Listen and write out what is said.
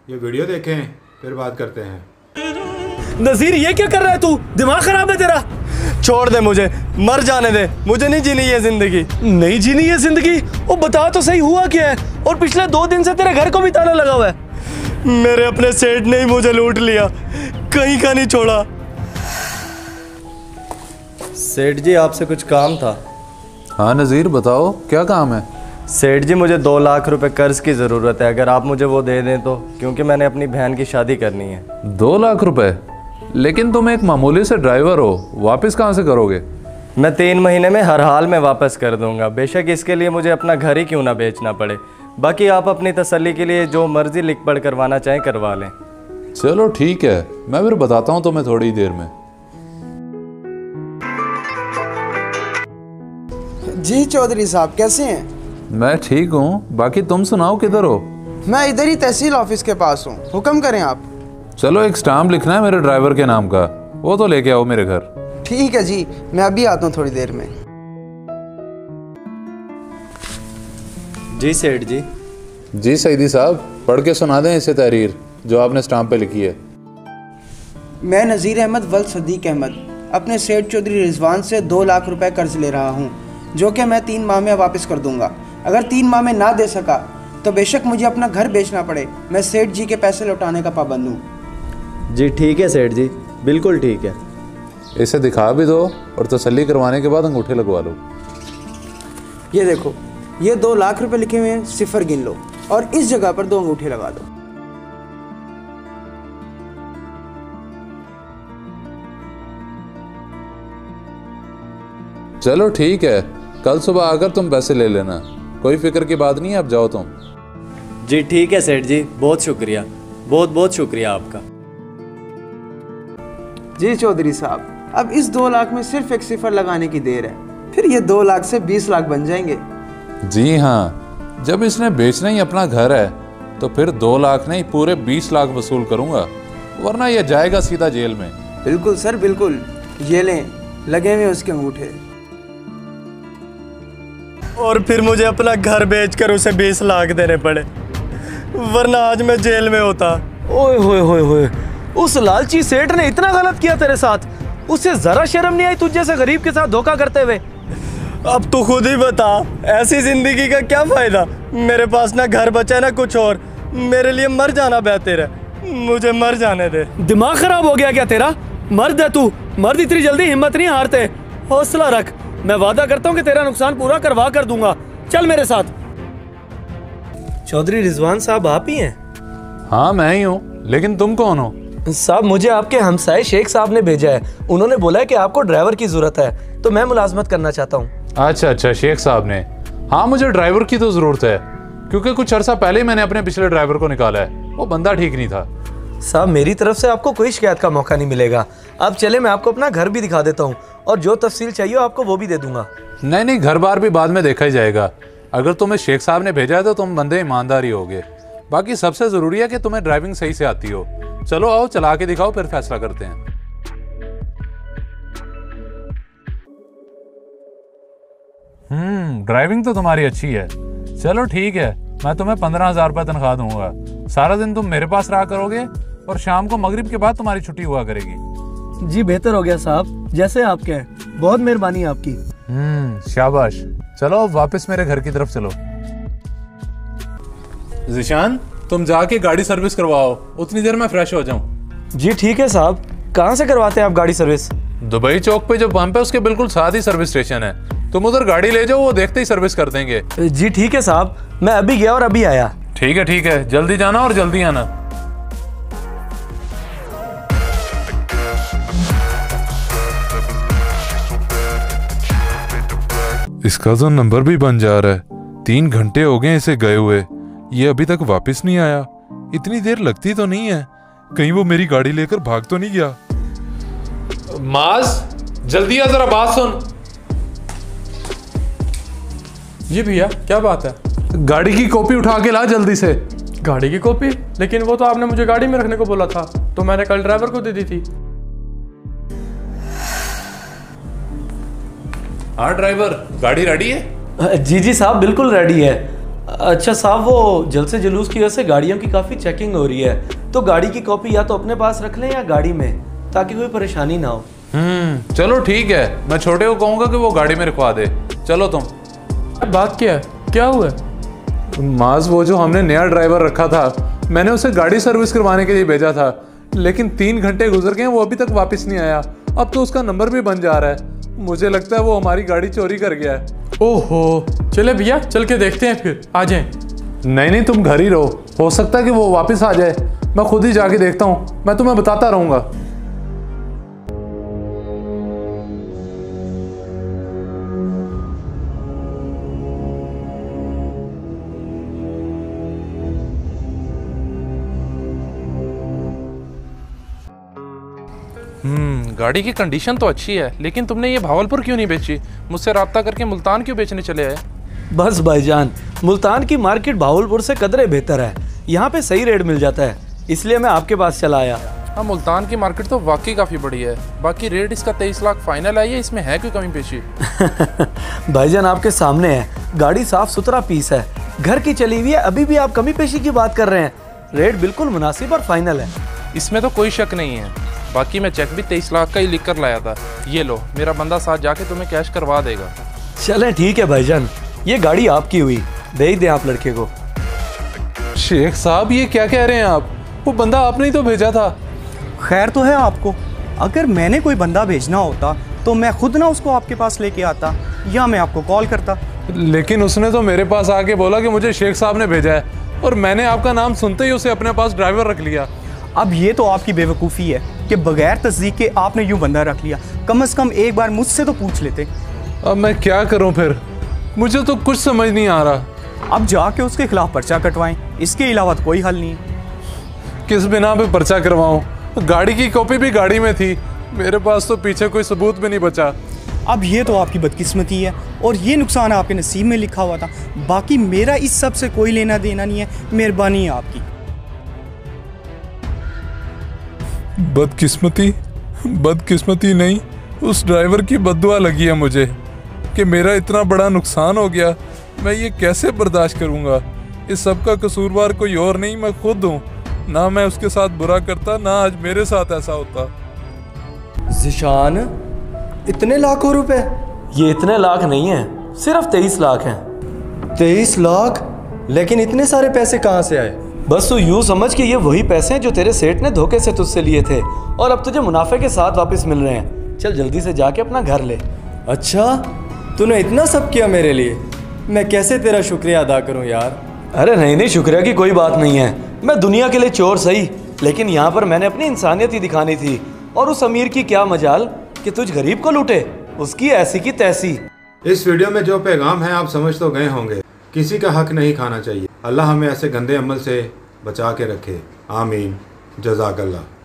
ये वीडियो देखें फिर बात करते हैं। नजीर ये क्या कर रहा है तू? दिमाग खराब है तेरा? छोड़ दे मुझे, मर जाने दे, मुझे नहीं जीनी है जिंदगी। नहीं जीनी है जिंदगी? वो बता तो सही हुआ क्या है? और पिछले 2 दिन से तेरे घर को भी ताला लगा हुआ है। मेरे अपने सेठ ने ही मुझे लूट लिया, कहीं का नहीं छोड़ा। सेठ जी आपसे कुछ काम था। हाँ नज़ीर बताओ क्या काम है? सेठ जी मुझे 2 लाख रुपए कर्ज की ज़रूरत है, अगर आप मुझे वो दे दें तो, क्योंकि मैंने अपनी बहन की शादी करनी है। 2 लाख रुपए? लेकिन तुम एक मामूली से ड्राइवर हो, वापस कहाँ से करोगे? मैं 3 महीने में हर हाल में वापस कर दूंगा, बेशक इसके लिए मुझे अपना घर ही क्यों ना बेचना पड़े। बाकी आप अपनी तसल्ली के लिए जो मर्जी लिख पढ़ करवाना चाहें करवा लें। चलो ठीक है, मैं फिर बताता हूँ तुम्हें थोड़ी देर में। जी चौधरी साहब कैसे हैं? मैं ठीक हूँ, बाकी तुम सुनाओ किधर हो? मैं इधर ही तहसील ऑफिस के पास हूँ, हुक्म करें आप। चलो एक स्टाम्प लिखना है मेरे ड्राइवर के नाम का, वो तो लेके आओ मेरे घर। ठीक है जी, मैं अभी आता हूँ थोड़ी देर में। जी सेठ जी। जी सईदी साहब, पढ़ के सुना दें इसे तहरीर जो आपने स्टाम्प पे लिखी है। मैं नज़ीर अहमद वल्द सदीक अहमद अपने सेठ चौधरी रिजवान से 2 लाख रुपए कर्ज ले रहा हूँ, जो कि मैं 3 माह में वापस कर दूंगा। अगर 3 माह में ना दे सका तो बेशक मुझे अपना घर बेचना पड़े, मैं सेठ जी के पैसे लौटाने का पाबंद हूँ। जी ठीक है सेठ जी, बिल्कुल ठीक है। इसे दिखा भी दो और तसल्ली करवाने के बाद अंगूठे लगवा लो। ये देखो, ये 2 लाख रुपए लिखे हुए हैं, सिफर गिन लो और इस जगह पर 2 अंगूठे लगा दो। चलो ठीक है, कल सुबह आकर तुम पैसे ले लेना, कोई फिक्र की बात नहीं है, अब जाओ तुम। जी ठीक है सेठ जी, बहुत शुक्रिया, बहुत बहुत शुक्रिया आपका। जी चौधरी साहब, अब इस 2 लाख में सिर्फ एक सिफर लगाने की देर है, फिर ये 2 लाख से 20 लाख बन जाएंगे। जी हाँ, जब इसने बेचना ही अपना घर है तो फिर 2 लाख नहीं पूरे 20 लाख वसूल करूंगा, वरना ये जाएगा सीधा जेल में। बिल्कुल सर बिल्कुल, ये लें, लगे हुए उसके अंगूठे। और फिर मुझे अपना घर बेचकर उसे 20 लाख देने पड़े, वरना आज मैं जेल में होता। ओए होए होए होए, उस लालची सेठ ने इतना गलत किया तेरे साथ, उसे जरा शर्म नहीं आई तुझ जैसे गरीब के साथ धोखा करते हुए? अब तू खुद ही बता, ऐसी जिंदगी का क्या फायदा? मेरे पास ना घर बचा ना कुछ और, मेरे लिए मर जाना बेहतर है, मुझे मर जाने दे। दिमाग खराब हो गया क्या तेरा? मर्द है तू, मर्द इतनी जल्दी हिम्मत नहीं हारते, हौसला रख, मैं वादा करता हूँ कि तेरा नुकसान पूरा करवा कर दूंगा, चल मेरे साथ। चौधरी रिजवान साहब आप ही हैं? हाँ मैं ही हूँ, लेकिन तुम कौन हो? साहब मुझे आपके हमसाए शेख साहब ने भेजा है, उन्होंने बोला है कि आपको ड्राइवर की जरूरत है, तो मैं मुलाजमत करना चाहता हूँ। अच्छा अच्छा, शेख साहब ने? हाँ मुझे ड्राइवर की तो ज़रूरत है, क्योंकि कुछ अर्सा पहले ही मैंने अपने पिछले ड्राइवर को निकाला है, वो बंदा ठीक नहीं था। साहब मेरी तरफ से आपको कोई शिकायत का मौका नहीं मिलेगा, आप चले, मैं आपको अपना घर भी दिखा देता हूँ और जो तफसील चाहिए आपको वो भी दे दूंगा। नहीं नहीं, घर बार भी बाद में देखा ही जाएगा, अगर तुम्हें शेख साहब ने भेजा है तो तुम बंदे ईमानदार ही होगे। बाकी सबसे ज़रूरी है कि तुम्हें ड्राइविंग सही से आती हो। चलो आओ चला के दिखाओ, फिर फैसला करते हैं। ड्राइविंग तो तुम्हारी अच्छी है, चलो ठीक है, मैं तुम्हें 15,000 रुपये तनख्वाह दूंगा। सारा दिन तुम मेरे पास रहा करोगे और शाम को मगरिब के बाद तुम्हारी छुट्टी हुआ करेगी। जी बेहतर हो गया साहब, जैसे आप कहें, बहुत मेहरबानी आपकी। शाबाश, चलो वापस मेरे घर की तरफ चलो। जिशान तुम जाके गाड़ी सर्विस करवाओ, उतनी देर में फ्रेश हो जाऊं। जी ठीक है साहब, कहाँ से करवाते हैं आप गाड़ी सर्विस? दुबई चौक पे जो पंप है उसके बिल्कुल साथ ही सर्विस स्टेशन है, तुम उधर गाड़ी ले जाओ, वो देखते ही सर्विस कर देंगे। जी ठीक है साहब, मैं अभी गया और अभी आया। ठीक है, जल्दी जाना और जल्दी आना। इसका तो नंबर भी बन जा रहा है, 3 घंटे हो गए इसे गए हुए, ये अभी तक वापस नहीं आया। इतनी देर लगती तो नहीं है, कहीं वो मेरी गाड़ी लेकर भाग तो नहीं गया। माज जल्दी आ, जरा बात सुन। जी भैया क्या बात है? गाड़ी की कॉपी उठा के ला जल्दी से। गाड़ी की कॉपी? लेकिन वो तो आपने मुझे गाड़ी में रखने को बोला था, तो मैंने कल ड्राइवर को दे दी थी। हाँ ड्राइवर, गाड़ी रेडी है? जी साहब बिल्कुल रेडी है, अच्छा साहब, वो जलसे जुलूस की वजह से गाड़ियों की काफ़ी चेकिंग हो रही है, तो गाड़ी की कॉपी या तो अपने पास रख लें या गाड़ी में, ताकि कोई परेशानी ना हो। चलो ठीक है, मैं छोटे को कहूँगा कि वो गाड़ी में रखवा दे। चलो तुम। बात क्या है, क्या हुआ? माज, वो जो हमने नया ड्राइवर रखा था, मैंने उसे गाड़ी सर्विस करवाने के लिए भेजा था, लेकिन 3 घंटे गुजर गए, वो अभी तक वापस नहीं आया। अब तो उसका नंबर भी बन जा रहा है। मुझे लगता है वो हमारी गाड़ी चोरी कर गया है। ओहो, चले भैया, चल के देखते हैं, फिर आ जाएं। नहीं, तुम घर ही रहो, हो सकता है कि वो वापस आ जाए। मैं खुद ही जाके देखता हूँ, मैं तुम्हें बताता रहूँगा। गाड़ी की कंडीशन तो अच्छी है, लेकिन तुमने ये भावलपुर क्यों नहीं बेची? मुझसे राब्ता करके मुल्तान क्यों बेचने चले आए? बस भाईजान, मुल्तान की मार्केट भावलपुर से कदरे बेहतर है, यहाँ पे सही रेट मिल जाता है, इसलिए मैं आपके पास चला आया। हाँ, मुल्तान की मार्केट तो वाकई काफ़ी बड़ी है। बाकी रेट इसका 23 लाख फाइनल है, ये इसमें है कोई कमी पेशी? भाईजान आपके सामने है, गाड़ी साफ सुथरा पीस है, घर की चली हुई है, अभी भी आप कमी पेशी की बात कर रहे हैं। रेट बिल्कुल मुनासिब और फाइनल है। इसमें तो कोई शक नहीं है। बाकी मैं चेक भी 23 लाख का ही लिख कर लाया था। ये लो, मेरा बंदा साथ जाके तुम्हें कैश करवा देगा। चलें ठीक है भाईजान, ये गाड़ी आपकी हुई, भेज दें आप लड़के को। शेख साहब, ये क्या कह रहे हैं आप? वो बंदा आपने ही तो भेजा था। खैर तो है आपको, अगर मैंने कोई बंदा भेजना होता तो मैं खुद ना उसको आपके पास लेके आता या मैं आपको कॉल करता। लेकिन उसने तो मेरे पास आके बोला कि मुझे शेख साहब ने भेजा है, और मैंने आपका नाम सुनते ही उसे अपने पास ड्राइवर रख लिया। अब ये तो आपकी बेवकूफ़ी है कि बगैर तस्दीक के आपने यूं बंदा रख लिया। कम से कम एक बार मुझसे तो पूछ लेते। अब मैं क्या करूं फिर? मुझे तो कुछ समझ नहीं आ रहा। अब जाके उसके खिलाफ पर्चा कटवाएं, इसके अलावा तो कोई हल नहीं है। किस बिना पे पर्चा करवाऊं? गाड़ी की कॉपी भी गाड़ी में थी, मेरे पास तो पीछे कोई सबूत भी नहीं बचा। अब ये तो आपकी बदकिस्मती है और ये नुकसान आपके नसीब में लिखा हुआ था। बाकी मेरा इस सब से कोई लेना देना नहीं है, मेहरबानी है आपकी। बदकिस्मती नहीं, उस ड्राइवर की बद्दुआ लगी है मुझे कि मेरा इतना बड़ा नुकसान हो गया। मैं ये कैसे बर्दाश्त करूँगा? इस सब का कसूरवार कोई और नहीं, मैं खुद हूँ। ना मैं उसके साथ बुरा करता, ना आज मेरे साथ ऐसा होता। ज़िशान, इतने लाखों रुपए? ये इतने लाख नहीं है, सिर्फ 23 लाख हैं। 23 लाख? लेकिन इतने सारे पैसे कहाँ से आए? बस तो यूँ समझ कि ये वही पैसे हैं जो तेरे सेठ ने धोखे से तुझसे लिए थे और अब तुझे मुनाफे के साथ वापस मिल रहे हैं। चल जल्दी से जाके अपना घर ले। अच्छा, तूने इतना सब किया मेरे लिए, मैं कैसे तेरा शुक्रिया अदा करूं यार। अरे नहीं, शुक्रिया की कोई बात नहीं है। मैं दुनिया के लिए चोर सही, लेकिन यहाँ पर मैंने अपनी इंसानियत ही दिखानी थी। और उस अमीर की क्या मजाल कि तुझ गरीब को लूटे, उसकी ऐसी की तैसी। इस वीडियो में जो पैगाम है आप समझ तो गए होंगे। किसी का हक नहीं खाना चाहिए। अल्लाह हमें ऐसे गंदे अमल से बचा के रखे। आमीन। जज़ाकल्लाह।